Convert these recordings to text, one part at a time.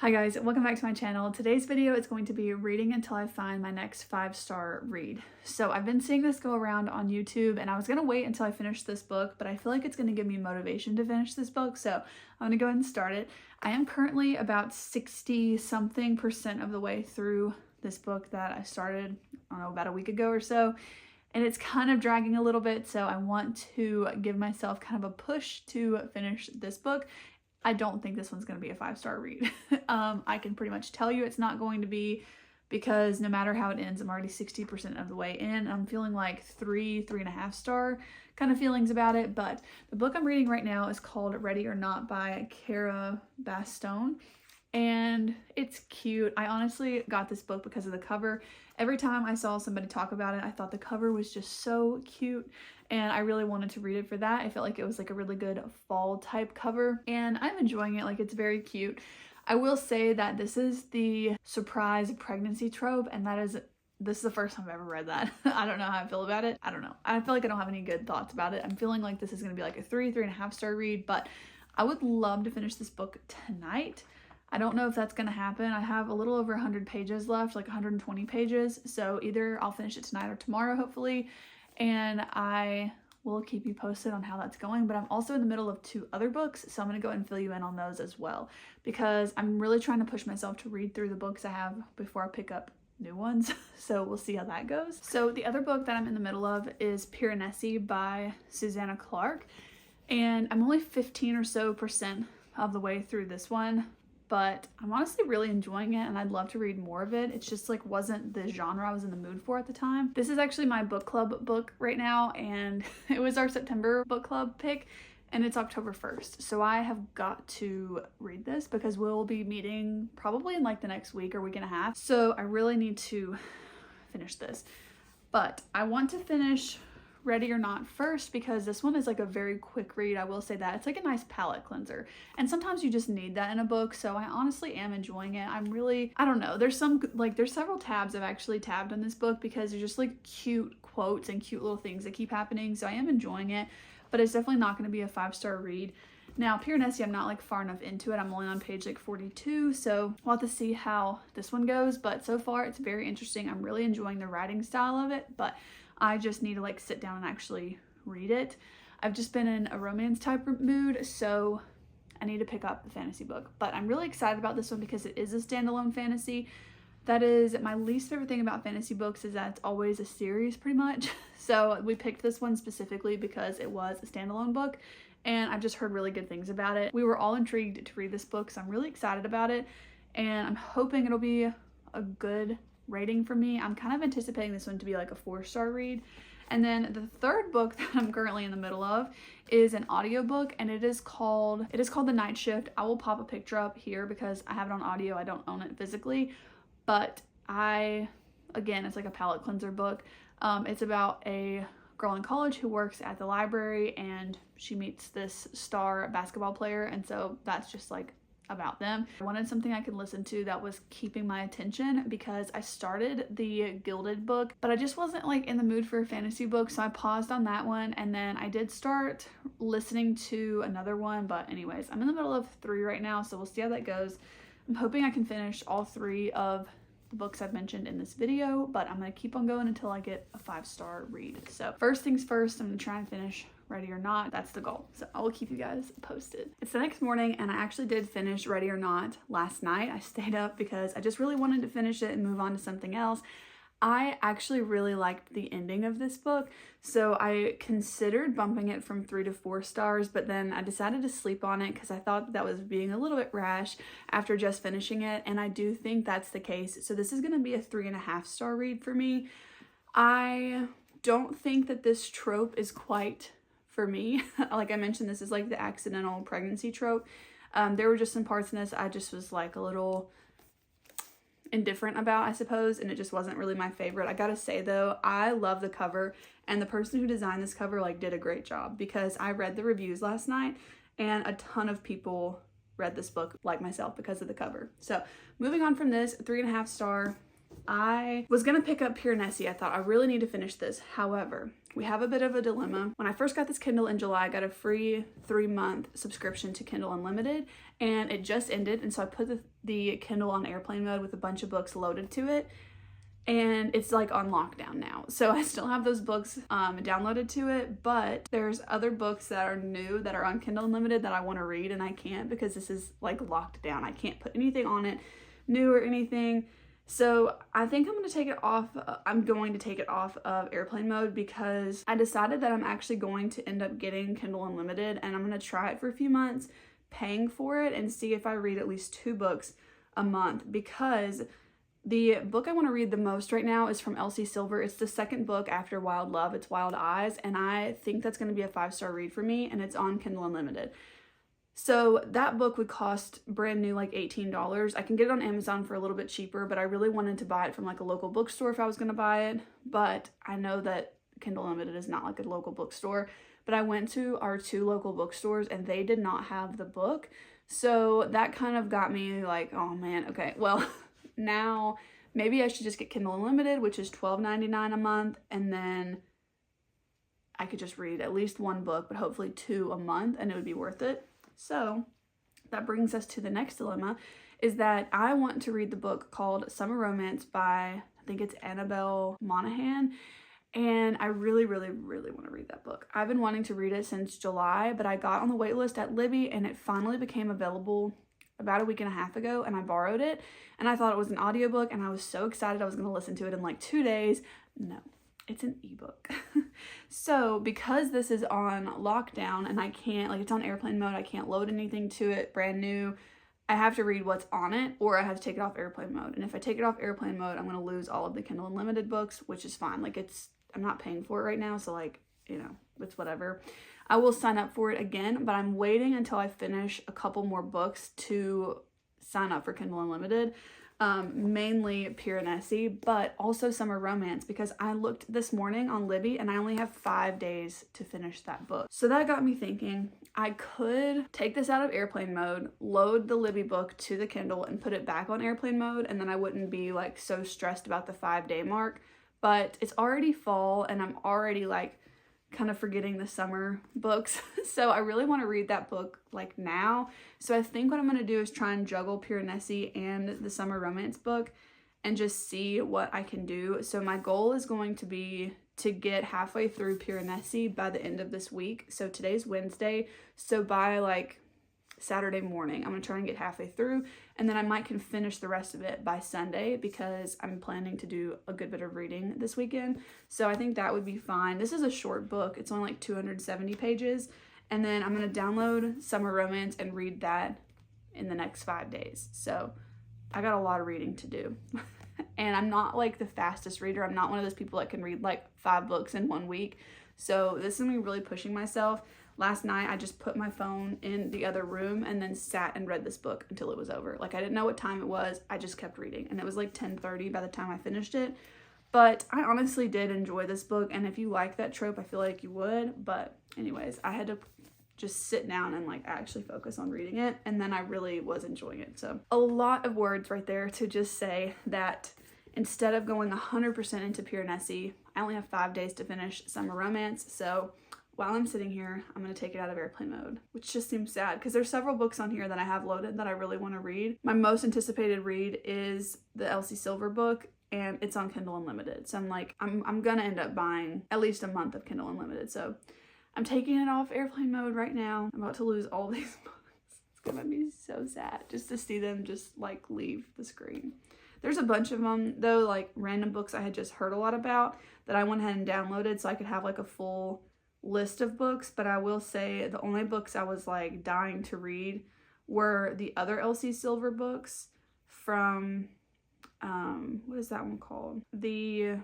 Hi guys, welcome back to my channel. Today's video is going to be reading until I find my next 5-star read. So I've been seeing this go around on YouTube and I was going to wait until I finish this book, but I feel like it's going to give me motivation to finish this book. So I'm going to go ahead and start it. I am currently about 60-something% of the way through this book that I started, I don't know, about a week ago or so. And it's kind of dragging a little bit, so I want to give myself kind of a push to finish this book. I don't think this one's going to be a 5-star read. I can pretty much tell you it's not going to be, because no matter how it ends, I'm already 60% of the way in. I'm feeling like 3.5 star kind of feelings about it. But the book I'm reading right now is called Ready or Not by Cara Bastone. And it's cute. I honestly got this book because of the cover. Every time I saw somebody talk about it, I thought the cover was just so cute and I really wanted to read it for that. I felt like it was like a really good fall type cover and I'm enjoying it. Like, it's very cute. I will say that this is the surprise pregnancy trope, and this is the first time I've ever read that. I don't know how I feel about it. I don't know. I feel like I don't have any good thoughts about it. I'm feeling like this is going to be like a 3.5 star read, but I would love to finish this book tonight. I don't know if that's going to happen. I have a little over 100 pages left, like 120 pages. So either I'll finish it tonight or tomorrow, hopefully. And I will keep you posted on how that's going. But I'm also in the middle of 2 other books. So I'm going to go ahead and fill you in on those as well, because I'm really trying to push myself to read through the books I have before I pick up new ones. So we'll see how that goes. So the other book that I'm in the middle of is Vanity by Susanna Clark. And I'm only 15 or so % of the way through this one, but I'm honestly really enjoying it and I'd love to read more of it. It's just like wasn't the genre I was in the mood for at the time. This is actually my book club book right now, and it was our September book club pick and it's October 1st. So I have got to read this because we'll be meeting probably in like the next week or week and a half. So I really need to finish this. But I want to finish Ready or Not first because this one is like a very quick read. I will say that. It's like a nice palate cleanser. And sometimes you just need that in a book. So I honestly am enjoying it. I don't know. There's several tabs I've actually tabbed on this book because there's just like cute quotes and cute little things that keep happening. So I am enjoying it, but it's definitely not going to be a 5-star read. Now, Piranesi, I'm not like far enough into it. I'm only on page like 42, so we'll have to see how this one goes. But so far, it's very interesting. I'm really enjoying the writing style of it, but I just need to like sit down and actually read it. I've just been in a romance type mood, so I need to pick up the fantasy book. But I'm really excited about this one because it is a standalone fantasy. That is my least favorite thing about fantasy books, is that it's always a series pretty much. So we picked this one specifically because it was a standalone book and I've just heard really good things about it. We were all intrigued to read this book, so I'm really excited about it and I'm hoping it'll be a good rating for me. I'm kind of anticipating this one to be like a 4-star read. And then the third book that I'm currently in the middle of is an audiobook, and it is called The Night Shift. I will pop a picture up here because I have it on audio. I don't own it physically, but again, it's like a palate cleanser book. It's about a girl in college who works at the library and she meets this star basketball player, and so that's just like about them. I wanted something I could listen to that was keeping my attention because I started the Gilded book, but I just wasn't like in the mood for a fantasy book, so I paused on that one. And then I did start listening to another one, but anyways, I'm in the middle of 3 right now, so we'll see how that goes. I'm hoping I can finish all 3 of the books I've mentioned in this video, but I'm gonna keep on going until I get a 5-star read. So first things first, I'm gonna try and finish Ready or Not. That's the goal. So I will keep you guys posted. It's the next morning and I actually did finish Ready or Not last night. I stayed up because I just really wanted to finish it and move on to something else. I actually really liked the ending of this book, so I considered bumping it from 3 to 4 stars, but then I decided to sleep on it because I thought that was being a little bit rash after just finishing it, and I do think that's the case. So this is going to be a 3.5 star read for me. I don't think that this trope is quite for me. Like I mentioned, this is like the accidental pregnancy trope. There were just some parts in this I just was like a little indifferent about, I suppose, and it just wasn't really my favorite. I gotta say though, I love the cover, and the person who designed this cover like did a great job, because I read the reviews last night and a ton of people read this book like myself because of the cover. So moving on from this, 3.5 star. I was gonna pick up Pure Nessie. I thought I really need to finish this. However, we have a bit of a dilemma. When I first got this Kindle in July, I got a free 3-month subscription to Kindle Unlimited, and it just ended. And so I put the Kindle on airplane mode with a bunch of books loaded to it, and it's like on lockdown now. So I still have those books downloaded to it, but there's other books that are new that are on Kindle Unlimited that I want to read, and I can't because this is like locked down. I can't put anything on it new or anything. So I think I'm going to take it off. I'm going to take it off of airplane mode because I decided that I'm actually going to end up getting Kindle Unlimited, and I'm going to try it for a few months, paying for it, and see if I read at least 2 books a month, because the book I want to read the most right now is from Elsie Silver. It's the second book after Wild Love. It's Wild Eyes, and I think that's going to be a 5-star read for me, and it's on Kindle Unlimited. So that book would cost brand new like $18. I can get it on Amazon for a little bit cheaper, but I really wanted to buy it from like a local bookstore if I was going to buy it. But I know that Kindle Unlimited is not like a local bookstore. But I went to our 2 local bookstores and they did not have the book. So that kind of got me like, oh man, okay, well, now maybe I should just get Kindle Unlimited, which is $12.99 a month, and then I could just read at least 1 book, but hopefully 2 a month, and it would be worth it. So that brings us to the next dilemma, is that I want to read the book called Summer Romance by, I think it's Annabelle Monaghan, and I really, really, really want to read that book. I've been wanting to read it since July, but I got on the wait list at Libby, and it finally became available about a week and a half ago, and I borrowed it, and I thought it was an audiobook, and I was so excited I was going to listen to it in like 2 days. No, it's an ebook. So because this is on lockdown and I can't, like, it's on airplane mode, I can't load anything to it brand new, I have to read what's on it, or I have to take it off airplane mode. And if I take it off airplane mode, I'm going to lose all of the Kindle Unlimited books, which is fine. Like, I'm not paying for it right now, so like, you know, it's whatever. I will sign up for it again, but I'm waiting until I finish a couple more books to sign up for Kindle Unlimited. Mainly Pure Nessie, but also Summer Romance, because I looked this morning on Libby and I only have 5 days to finish that book. So that got me thinking, I could take this out of airplane mode, load the Libby book to the Kindle and put it back on airplane mode, and then I wouldn't be like so stressed about the 5-day mark. But it's already fall and I'm already like kind of forgetting the summer books. So I really want to read that book like now. So I think what I'm going to do is try and juggle Pure Nessie and the Summer Romance book and just see what I can do. So my goal is going to be to get halfway through Pure Nessie by the end of this week. So today's Wednesday. So by like Saturday morning, I'm going to try and get halfway through, and then I might can finish the rest of it by Sunday because I'm planning to do a good bit of reading this weekend. So I think that would be fine. This is a short book. It's only like 270 pages, and then I'm going to download Summer Romance and read that in the next 5 days. So I got a lot of reading to do. And I'm not like the fastest reader. I'm not one of those people that can read like 5 books in 1 week. So this is me really pushing myself. Last night, I just put my phone in the other room and then sat and read this book until it was over. Like, I didn't know what time it was. I just kept reading. And it was like 10:30 by the time I finished it. But I honestly did enjoy this book. And if you like that trope, I feel like you would. But anyways, I had to just sit down and like actually focus on reading it. And then I really was enjoying it. So a lot of words right there to just say that instead of going 100% into Pure Nessie, I only have 5 days to finish Summer Romance. So while I'm sitting here, I'm going to take it out of airplane mode, which just seems sad because there's several books on here that I have loaded that I really want to read. My most anticipated read is the Elsie Silver book, and it's on Kindle Unlimited. So I'm like, I'm going to end up buying at least a month of Kindle Unlimited. So I'm taking it off airplane mode right now. I'm about to lose all these books. It's going to be so sad just to see them just like leave the screen. There's a bunch of them though, like random books I had just heard a lot about that I went ahead and downloaded so I could have like a full list of books. But I will say the only books I was like dying to read were the other Elsie Silver books from what is that one called, the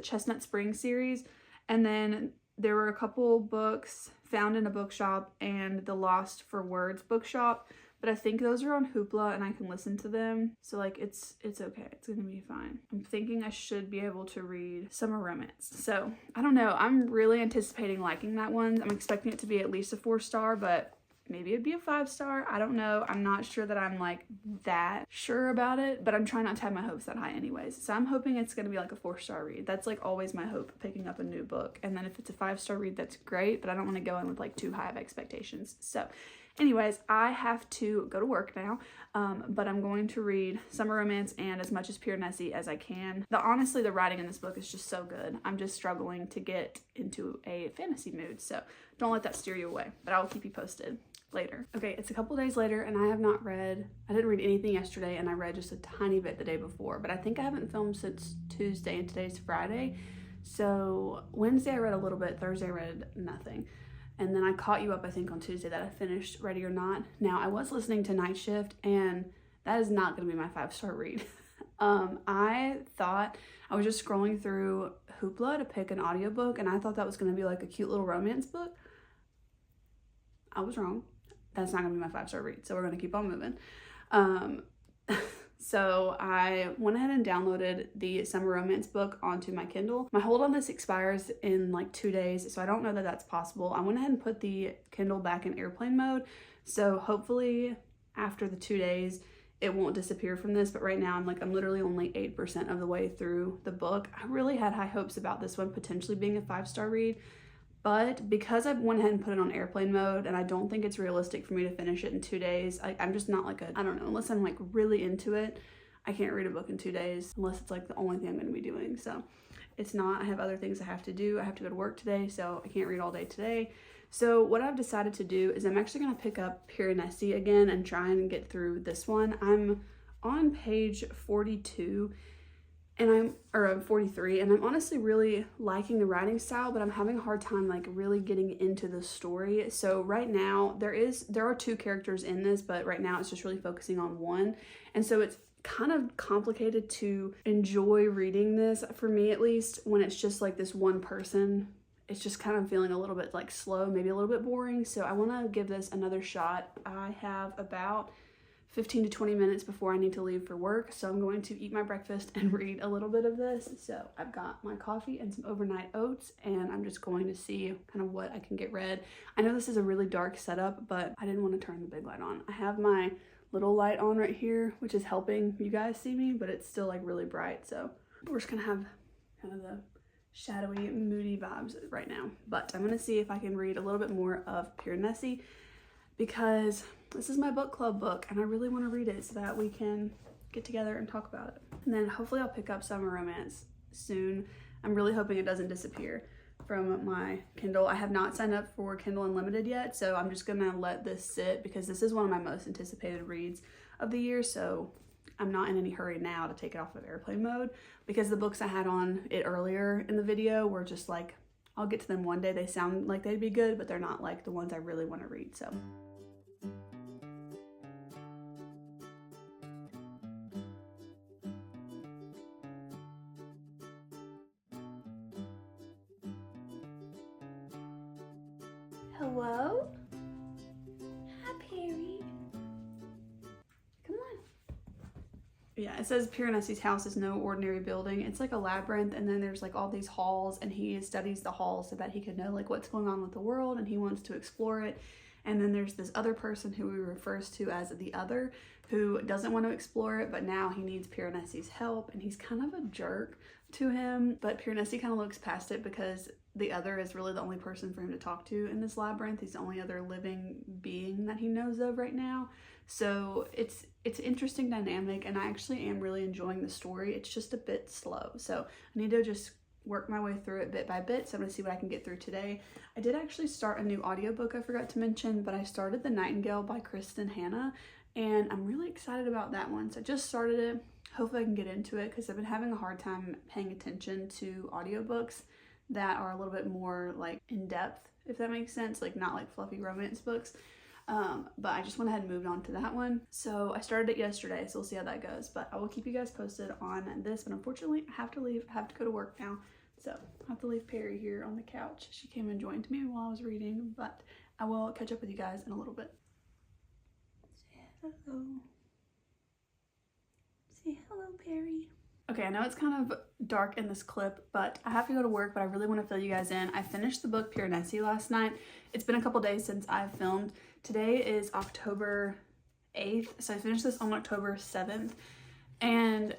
Chestnut Spring series, and then there were a couple books Found in a Bookshop and the Lost for Words bookshop, but I think those are on Hoopla and I can listen to them, so like it's okay, it's gonna be fine. I'm thinking I should be able to read Summer Romance, so I don't know, I'm really anticipating liking that one. I'm expecting it to be at least a 4-star, but maybe it'd be a 5-star. I don't know. I'm not sure that I'm like that sure about it, but I'm trying not to have my hopes that high anyways. So I'm hoping it's going to be like a 4-star read. That's like always my hope picking up a new book. And then if it's a 5-star read, that's great, but I don't want to go in with like too high of expectations. So anyways, I have to go to work now, but I'm going to read summer romance and as much as Pure Nessie as I can. Honestly, the writing in this book is just so good. I'm just struggling to get into a fantasy mood, so don't let that steer you away, but I will keep you posted later. Okay, it's a couple days later and I didn't read anything yesterday, and I read just a tiny bit the day before, but I think I haven't filmed since Tuesday and today's Friday. So Wednesday I read a little bit, Thursday I read nothing. And then I caught you up, I think, on Tuesday that I finished Ready or Not. Now, I was listening to Night Shift, and that is not going to be my 5-star read. I thought, I was just scrolling through Hoopla to pick an audiobook, and I thought that was going to be like a cute little romance book. I was wrong. That's not going to be my 5-star read, so we're going to keep on moving. So I went ahead and downloaded the summer romance book onto my Kindle. My hold on this expires in like 2 days, so I don't know that that's possible. I went ahead and put the Kindle back in airplane mode, so hopefully after the 2 days it won't disappear from this, but right now I'm literally only 8% of the way through the book. I really had high hopes about this one potentially being a 5-star read, but because I went ahead and put it on airplane mode, and I don't think it's realistic for me to finish it in 2 days. I'm just not like I don't know, unless I'm like really into it, I can't read a book in 2 days unless it's like the only thing I'm going to be doing. So it's not, I have other things I have to do. I have to go to work today, so I can't read all day today. So what I've decided to do is I'm actually going to pick up Pure Nessie again and try and get through this one. I'm on page 42. And I'm 43, and I'm honestly really liking the writing style, but I'm having a hard time like really getting into the story. So right now there are 2 characters in this, but right now it's just really focusing on one. And so it's kind of complicated to enjoy reading this, for me at least, when it's just like this one person. It's just kind of feeling a little bit like slow, maybe a little bit boring. So I want to give this another shot. I have about 15 to 20 minutes before I need to leave for work, so I'm going to eat my breakfast and read a little bit of this. So I've got my coffee and some overnight oats, and I'm just going to see kind of what I can get read. I know this is a really dark setup, but I didn't want to turn the big light on. I have my little light on right here, which is helping you guys see me, but it's still like really bright, so we're just gonna have kind of the shadowy, moody vibes right now. But I'm gonna see if I can read a little bit more of Pure Nessie, because this is my book club book and I really want to read it so that we can get together and talk about it. And then hopefully I'll pick up summer romance soon. I'm really hoping it doesn't disappear from my Kindle. I have not signed up for Kindle Unlimited yet, so I'm just gonna let this sit because this is one of my most anticipated reads of the year, so I'm not in any hurry now to take it off of airplane mode, because the books I had on it earlier in the video were just like, I'll get to them one day. They sound like they'd be good, but they're not like the ones I really want to read, so. Hello? Hi, Perry. Come on. Yeah, it says Pure Nessie's house is no ordinary building. It's like a labyrinth, and then there's like all these halls, and he studies the halls so that he can know like what's going on with the world, and he wants to explore it. And then there's this other person who he refers to as the other, who doesn't want to explore it, but now he needs Pure Nessie's help, and he's kind of a jerk to him. But Pure Nessie kind of looks past it because the other is really the only person for him to talk to in this labyrinth. He's the only other living being that he knows of right now. So it's interesting dynamic, and I actually am really enjoying the story. It's just a bit slow, so I need to just work my way through it bit by bit. So I'm gonna see what I can get through today. I did actually start a new audiobook I forgot to mention, but I started The Nightingale by Kirsten, and I'm really excited about that one. So I just started it. Hopefully I can get into it, because I've been having a hard time paying attention to audiobooks that are a little bit more like in depth, if that makes sense, like not like fluffy romance books. But I just went ahead and moved on to that one. So I started it yesterday, so we'll see how that goes. But I will keep you guys posted on this. But unfortunately, I have to leave. I have to go to work now. So I have to leave Perry here on the couch. She came and joined me while I was reading, but I will catch up with you guys in a little bit. Say hello. Say hello, Perry. Okay, I know it's kind of dark in this clip, but I have to go to work, but I really want to fill you guys in. I finished the book Pure Nessie last night. It's been a couple days since I've filmed Today is October 8th, so I finished this on October 7th, and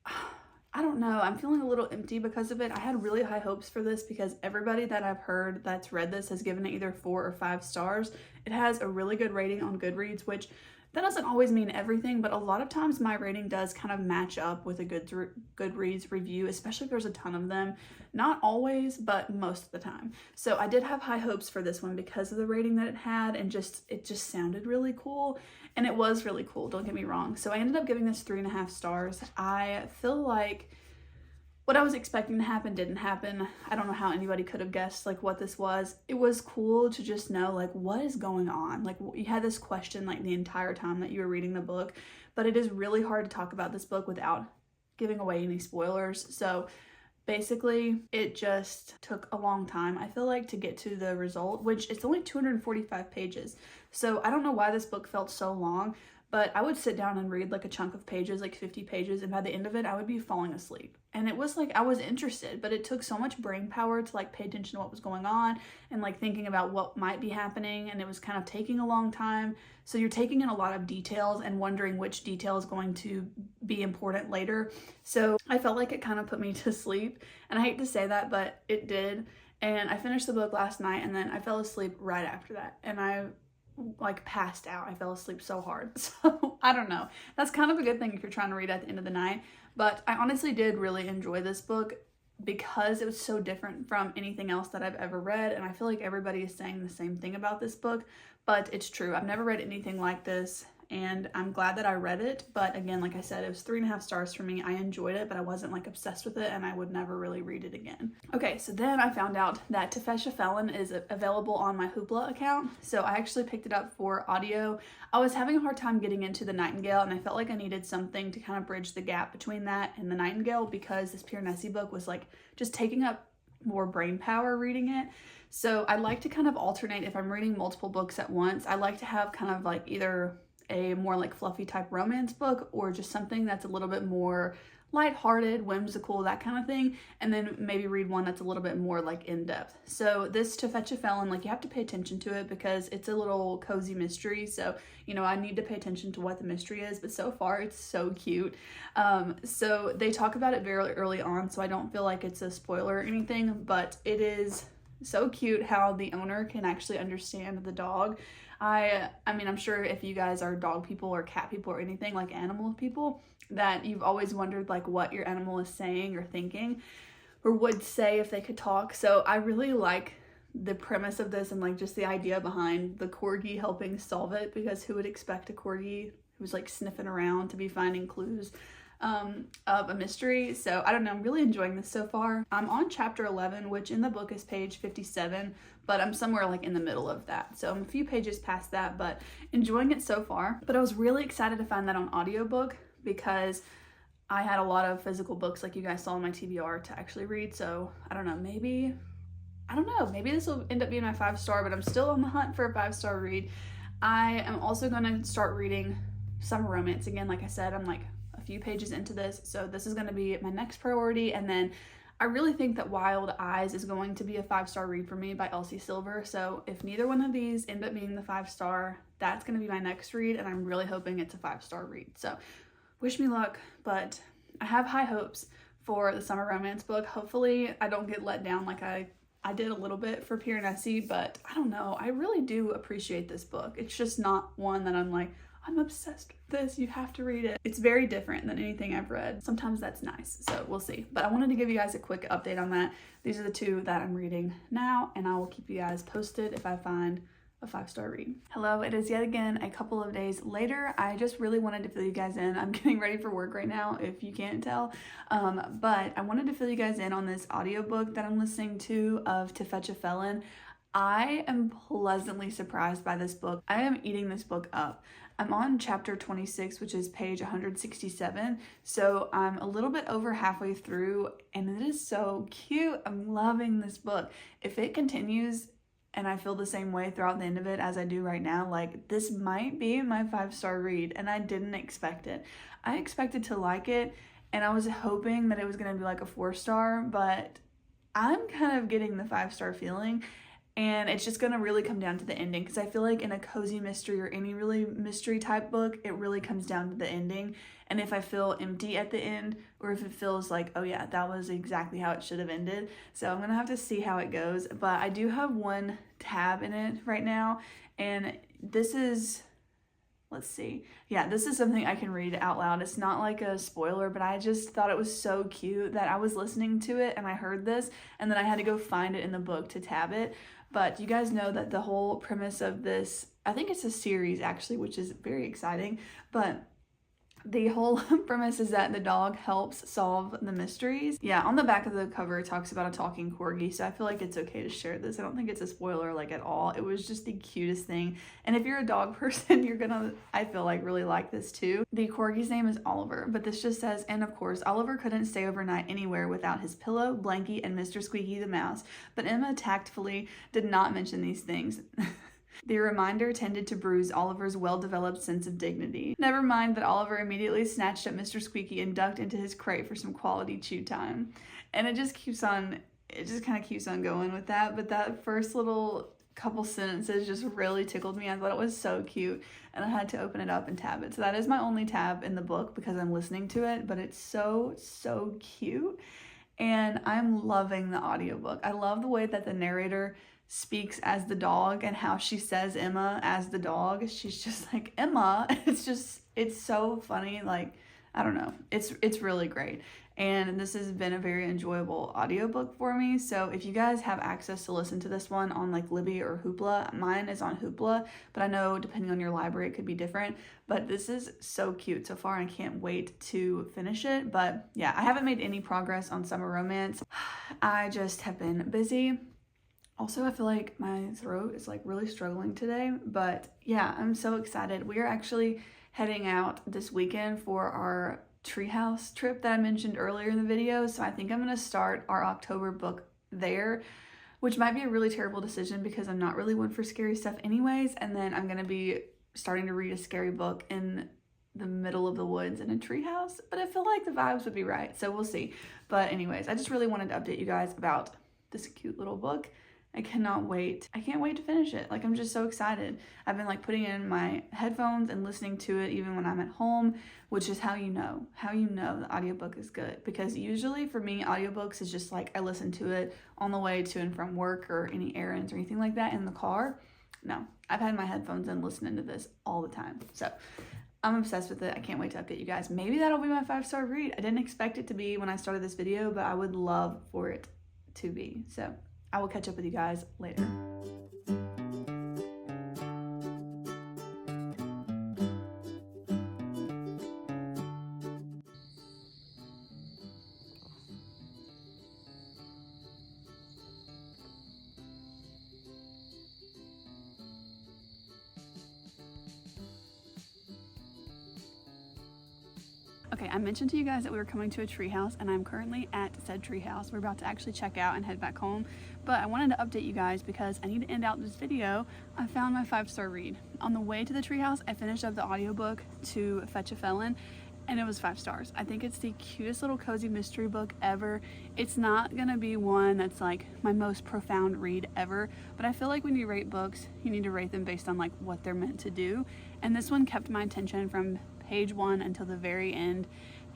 I don't know, I'm feeling a little empty because of it. I had really high hopes for this because everybody that I've heard that's read this has given it either 4 or 5 stars. It has a really good rating on Goodreads, which that doesn't always mean everything, but a lot of times my rating does kind of match up with a Goodreads review, especially if there's a ton of them. Not always, but most of the time. So I did have high hopes for this one because of the rating that it had, and it just sounded really cool. And it was really cool, don't get me wrong. So I ended up giving this 3.5 stars. I feel like what I was expecting to happen didn't happen. I don't know how anybody could have guessed like what this was. It was cool to just know like what is going on. Like you had this question like the entire time that you were reading the book, but it is really hard to talk about this book without giving away any spoilers. So basically it just took a long time, I feel like, to get to the result, which it's only 245 pages. So I don't know why this book felt so long, but I would sit down and read like a chunk of pages, like 50 pages, and by the end of it, I would be falling asleep. And it was like, I was interested, but it took so much brain power to like pay attention to what was going on and like thinking about what might be happening, and it was kind of taking a long time. So you're taking in a lot of details and wondering which detail is going to be important later. So I felt like it kind of put me to sleep, and I hate to say that, but it did. And I finished the book last night, and then I fell asleep right after that, and I like passed out. I fell asleep so hard. So I don't know. That's kind of a good thing if you're trying to read at the end of the night. But I honestly did really enjoy this book because it was so different from anything else that I've ever read. And I feel like everybody is saying the same thing about this book, but it's true. I've never read anything like this, and I'm glad that I read it. But again, like I said, it was 3.5 stars for me. I enjoyed it, but I wasn't like obsessed with it, and I would never really read it again. Okay, so then I found out that To Fetch a Felon is available on my Hoopla account. So I actually picked it up for audio. I was having a hard time getting into The Nightingale, and I felt like I needed something to kind of bridge the gap between that and The Nightingale, because this Piranesi book was like just taking up more brain power reading it. So I like to kind of alternate if I'm reading multiple books at once. I like to have kind of like either a more like fluffy type romance book or just something that's a little bit more lighthearted, whimsical, that kind of thing, and then maybe read one that's a little bit more like in-depth. So this To Fetch a Felon, like you have to pay attention to it because it's a little cozy mystery, so you know I need to pay attention to what the mystery is, but so far it's so cute. So they talk about it very early on, so I don't feel like it's a spoiler or anything, but it is so cute how the owner can actually understand the dog. I mean, I'm sure if you guys are dog people or cat people or anything like animal people, that you've always wondered like what your animal is saying or thinking or would say if they could talk. So I really like the premise of this and like just the idea behind the corgi helping solve it, because who would expect a corgi who's like sniffing around to be finding clues of a mystery. So I don't know, I'm really enjoying this so far. I'm on chapter 11, which in the book is page 57, but I'm somewhere like in the middle of that. So I'm a few pages past that, but enjoying it so far. But I was really excited to find that on audiobook because I had a lot of physical books like you guys saw on my TBR to actually read. So I don't know, maybe this will end up being my 5-star, but I'm still on the hunt for a 5-star read. I am also going to start reading summer romance again. Like I said, I'm like a few pages into this, so this is going to be my next priority. And then I really think that Wild Eyes is going to be a 5-star read for me by Elsie Silver. So if neither one of these end up being the 5-star, that's going to be my next read, and I'm really hoping it's a 5-star read. So wish me luck, but I have high hopes for the summer romance book. Hopefully I don't get let down like I did a little bit for Piranesi, but I don't know. I really do appreciate this book. It's just not one that I'm like, I'm obsessed with this, you have to read it. It's very different than anything I've read. Sometimes that's nice, so we'll see. But I wanted to give you guys a quick update on that. These are the 2 that I'm reading now, and I will keep you guys posted if I find a 5-star read. Hello, it is yet again a couple of days later. I just really wanted to fill you guys in. I'm getting ready for work right now, if you can't tell. But I wanted to fill you guys in on this audiobook that I'm listening to of To Fetch a Felon. I am pleasantly surprised by this book. I am eating this book up. I'm on chapter 26, which is page 167. So I'm a little bit over halfway through, and it is so cute. I'm loving this book. If it continues and I feel the same way throughout the end of it as I do right now, like this might be my 5-star read, and I didn't expect it. I expected to like it, and I was hoping that it was going to be like a 4-star, but I'm kind of getting the 5-star feeling. And it's just gonna really come down to the ending, because I feel like in a cozy mystery or any really mystery type book, it really comes down to the ending. And if I feel empty at the end, or if it feels like, oh yeah, that was exactly how it should have ended. So I'm gonna have to see how it goes. But I do have one tab in it right now, and this is, let's see. Yeah, this is something I can read out loud. It's not like a spoiler, but I just thought it was so cute that I was listening to it and I heard this, and then I had to go find it in the book to tab it. But you guys know that the whole premise of this, I think it's a series actually, which is very exciting, but the whole premise is that the dog helps solve the mysteries. Yeah, on the back of the cover it talks about a talking corgi, so I feel like it's okay to share this. I don't think it's a spoiler like at all. It was just the cutest thing, and if you're a dog person, you're gonna, I feel like, really like this too. The corgi's name is Oliver, but this just says, and of course Oliver couldn't stay overnight anywhere without his pillow, blankie, and Mr. Squeaky the mouse, but Emma tactfully did not mention these things. The reminder tended to bruise Oliver's well-developed sense of dignity. Never mind that Oliver immediately snatched up Mr. Squeaky and ducked into his crate for some quality chew time. And it just kind of keeps on going with that. But that first little couple sentences just really tickled me. I thought it was so cute, and I had to open it up and tab it. So that is my only tab in the book because I'm listening to it, but it's so cute. And I'm loving the audiobook. I love the way that the narrator speaks as the dog and how she says Emma as the dog. She's just like, Emma. It's so funny. Like, I don't know. It's really great. And this has been a very enjoyable audiobook for me. So if you guys have access to listen to this one on like Libby or Hoopla, mine is on Hoopla, but I know depending on your library, it could be different. But this is so cute so far, and I can't wait to finish it. But yeah, I haven't made any progress on summer romance. I just have been busy. Also, I feel like my throat is like really struggling today, but yeah, I'm so excited. We are actually heading out this weekend for our treehouse trip that I mentioned earlier in the video. So I think I'm going to start our October book there, which might be a really terrible decision because I'm not really one for scary stuff anyways. And then I'm going to be starting to read a scary book in the middle of the woods in a treehouse, but I feel like the vibes would be right. So we'll see. But anyways, I just really wanted to update you guys about this cute little book. I cannot wait. I can't wait to finish it. Like, I'm just so excited. I've been like putting in my headphones and listening to it even when I'm at home, which is how you know the audiobook is good. Because usually for me, audiobooks is just like I listen to it on the way to and from work or any errands or anything like that in the car. No, I've had my headphones in listening to this all the time. So I'm obsessed with it. I can't wait to update you guys. Maybe that'll be my 5-star read. I didn't expect it to be when I started this video, but I would love for it to be. So I will catch up with you guys later. Okay, I mentioned to you guys that we were coming to a treehouse, and I'm currently at said treehouse. We're about to actually check out and head back home, but I wanted to update you guys because I need to end out this video. I found my 5-star read. On the way to the treehouse, I finished up the audiobook to Fetch a Felon, and it was 5 stars. I think it's the cutest little cozy mystery book ever. It's not gonna be one that's like my most profound read ever, but I feel like when you rate books, you need to rate them based on like what they're meant to do, and this one kept my attention from page 1 until the very end,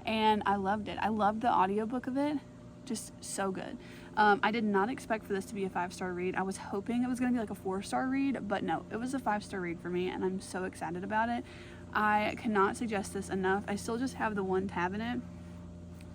and I loved it. I loved the audiobook of it, just so good. I did not expect for this to be a 5-star read. I was hoping it was gonna be like a 4-star read, but no, it was a 5-star read for me, and I'm so excited about it. I cannot suggest this enough. I still just have the one tab in it,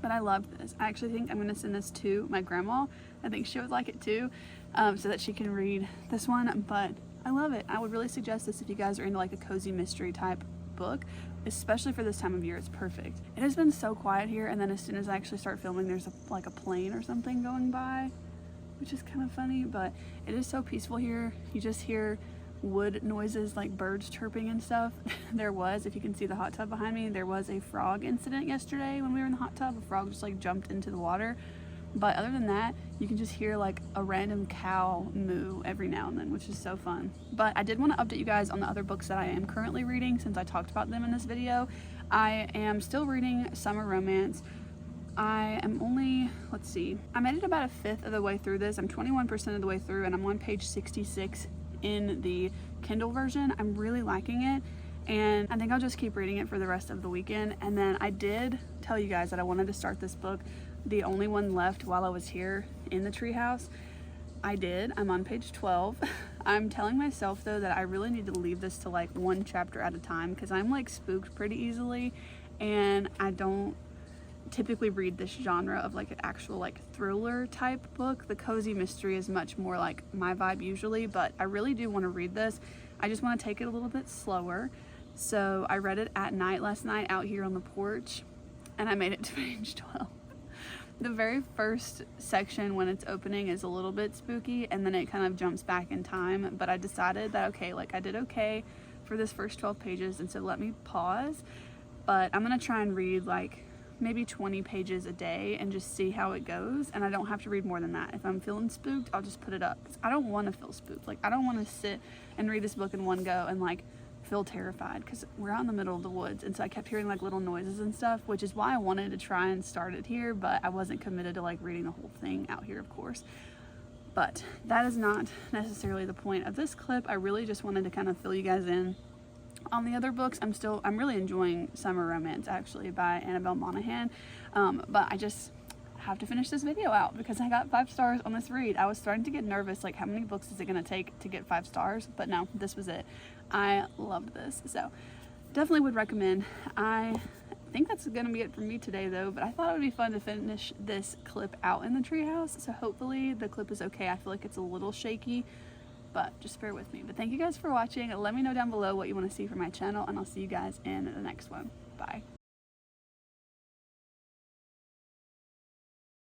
but I loved this. I actually think I'm gonna send this to my grandma. I think she would like it too, so that she can read this one, but I love it. I would really suggest this if you guys are into like a cozy mystery type book, especially for this time of year. It's perfect. It has been so quiet here, and then as soon as I actually start filming, there's like a plane or something going by, which is kind of funny, but it is so peaceful here. You just hear wood noises like birds chirping and stuff. There was, if you can see the hot tub behind me, there was a frog incident yesterday when we were in the hot tub. A frog just like jumped into the water, but other than that, you can just hear like a random cow moo every now and then, which is so fun. But I did want to update you guys on the other books that I am currently reading since I talked about them in this video. I am still reading summer romance. I am only, let's see, I made it about a fifth of the way through this. I'm 21% of the way through, and I'm on page 66 in the Kindle version. I'm really liking it, and I think I'll just keep reading it for the rest of the weekend. And then I did tell you guys that I wanted to start this book, the only one left while I was here in the treehouse. I did. I'm on page 12. I'm telling myself though that I really need to leave this to like one chapter at a time, because I'm like spooked pretty easily, and I don't typically read this genre of like an actual like thriller type book. The cozy mystery is much more like my vibe usually, but I really do want to read this. I just want to take it a little bit slower. So I read it at night last night out here on the porch, and I made it to page 12. The very first section when it's opening is a little bit spooky, and then it kind of jumps back in time, but I decided that okay, like I did okay for this first 12 pages, and so let me pause. But I'm gonna try and read like maybe 20 pages a day and just see how it goes, and I don't have to read more than that. If I'm feeling spooked, I'll just put it up, 'cause I don't want to feel spooked. Like I don't want to sit and read this book in one go and like feel terrified, because we're out in the middle of the woods, and so I kept hearing like little noises and stuff, which is why I wanted to try and start it here, but I wasn't committed to like reading the whole thing out here, of course. But that is not necessarily the point of this clip. I really just wanted to kind of fill you guys in on the other books. I'm really enjoying Summer Romance actually by Annabelle Monaghan, but I just have to finish this video out because I got 5 stars on this read. I was starting to get nervous, like how many books is it gonna take to get 5 stars, but no, this was it. I loved this, so definitely would recommend. I think that's gonna be it for me today though, but I thought it would be fun to finish this clip out in the treehouse, so hopefully the clip is okay. I feel like it's a little shaky, but just bear with me. But thank you guys for watching. Let me know down below what you want to see from my channel, and I'll see you guys in the next one. Bye.